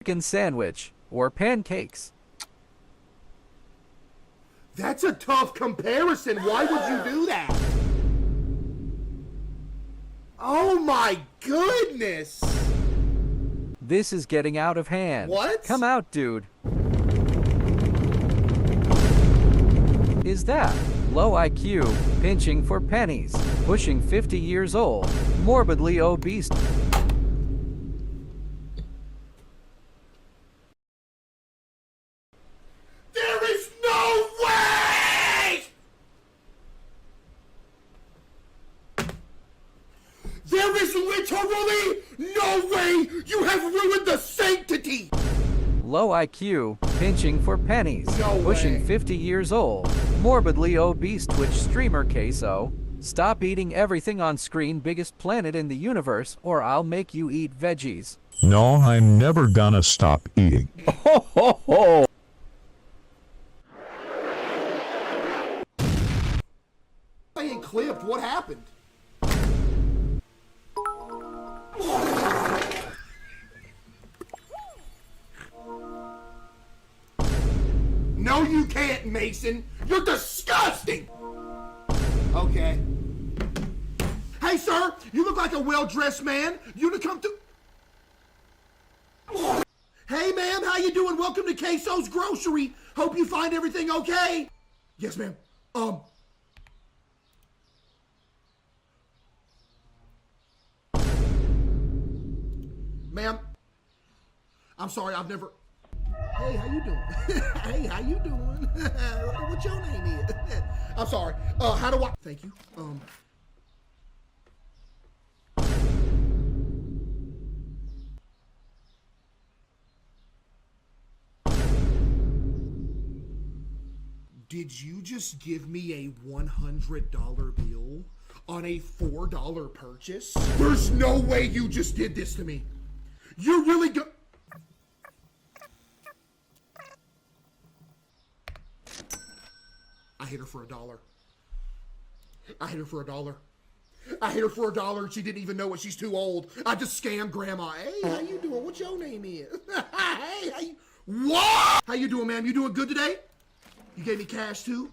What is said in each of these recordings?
chicken sandwich, or pancakes? That's a tough comparison. Why would you do that? Oh my goodness! This is getting out of hand. What? Come out, dude. Is that low IQ, pinching for pennies, pushing 50 years old, morbidly obese? There is no way! There is literally no way you have ruined the sanctity! Low IQ, pinching for pennies, No pushing way. 50 years old, morbidly obese Twitch streamer CaseOh. Stop eating everything on screen, biggest planet in the universe, or I'll make you eat veggies. No, I'm never gonna stop eating. Ho ho ho! I ain't clipped. What happened? No, you can't, Mason. You're disgusting. Okay. Hey, sir, you look like a well-dressed man. You to come to... Hey, ma'am, how you doing? Welcome to CaseOh's Grocery. Hope you find everything okay. Yes, ma'am. Ma'am, I'm sorry, I've never... Hey, how you doing? Hey, how you doing? What your name is? I'm sorry. How do I... Thank you. Did you just give me a $100 bill on a $4 purchase? There's no way you just did this to me. You're really good. I hit her for $1. I hit her for $1. I hit her for $1 and she didn't even know it. She's too old. I just scammed grandma. Hey, how you doing? What your name is? Hey, how you... What? How you doing, ma'am? You doing good today? You gave me cash too?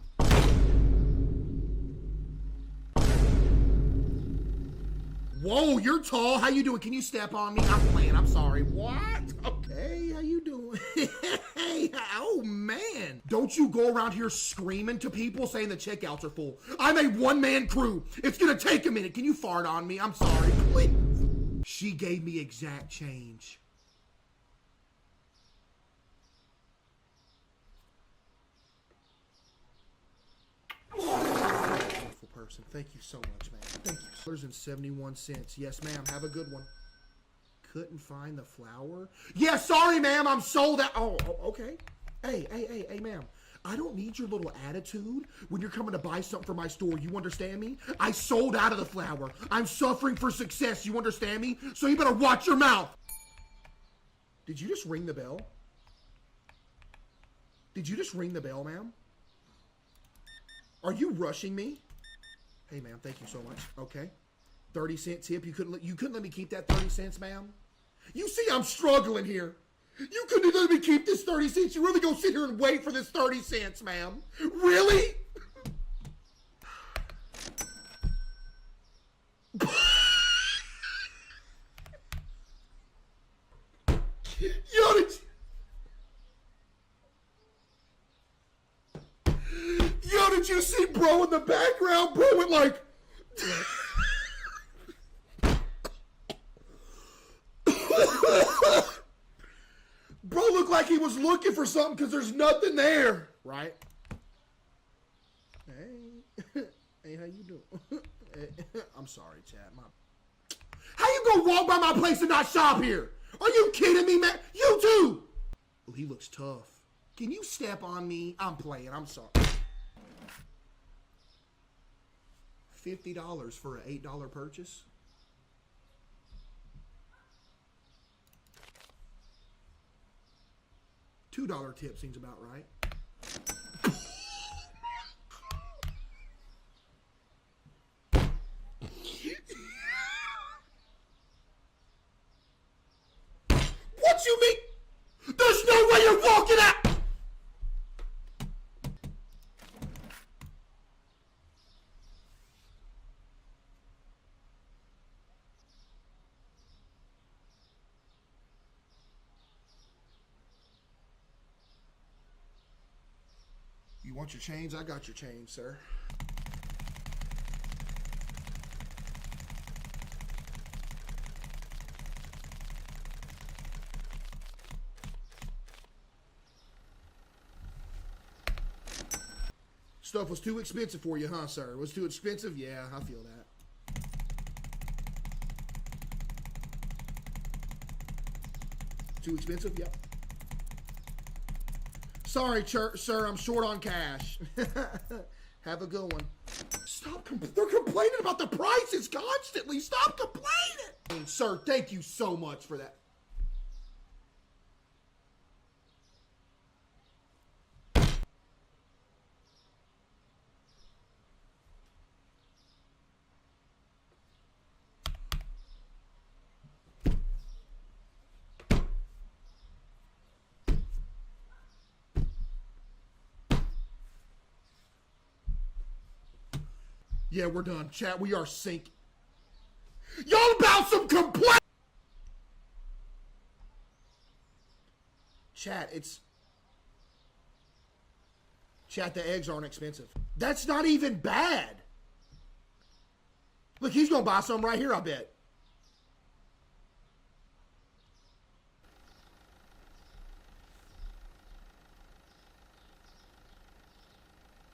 Whoa, you're tall. How you doing? Can you step on me? I'm playing. I'm sorry. What? Okay, how you doing? Hey, oh man. Don't you go around here screaming to people saying the checkouts are full. I'm a one-man crew. It's gonna take a minute. Can you fart on me? I'm sorry, please. She gave me exact change. Wonderful person. Thank you so much, man. Thank you. $1.71. Yes, ma'am. Have a good one. Couldn't find the flour? Yeah, sorry, ma'am. I'm sold out. Oh, okay. Hey, ma'am. I don't need your little attitude when you're coming to buy something from my store. You understand me? I sold out of the flour. I'm suffering for success. You understand me? So you better watch your mouth. Did you just ring the bell? Did you just ring the bell, ma'am? Are you rushing me? Hey, ma'am, thank you so much. Okay. 30-cent tip. You couldn't let me keep that 30 cents, ma'am? You see I'm struggling here. You couldn't let me keep this 30 cents. You really gonna sit here and wait for this 30 cents, ma'am? Really? Did you see bro in the background? Bro went like... Bro looked like he was looking for something because there's nothing there. Right? Hey. Hey, how you doing? I'm sorry, Chad. How you gonna walk by my place and not shop here? Are you kidding me, man? You too! Oh, he looks tough. Can you step on me? I'm playing. I'm sorry. $50 for an $8 purchase? $2 tip seems about right. What you mean? you walking out? You want your chains? I got your chains, sir. Stuff was too expensive for you, huh, sir? It was too expensive? Yeah, I feel that. Too expensive? Yep. Sorry, sir, I'm short on cash. Have a good one. Stop, they're complaining about the prices constantly. Stop complaining. Sir, thank you so much for that. Yeah, we're done. Chat, we are synced. Y'all about some complaint. Chat, Chat, the eggs aren't expensive. That's not even bad. Look, he's gonna buy some right here, I bet.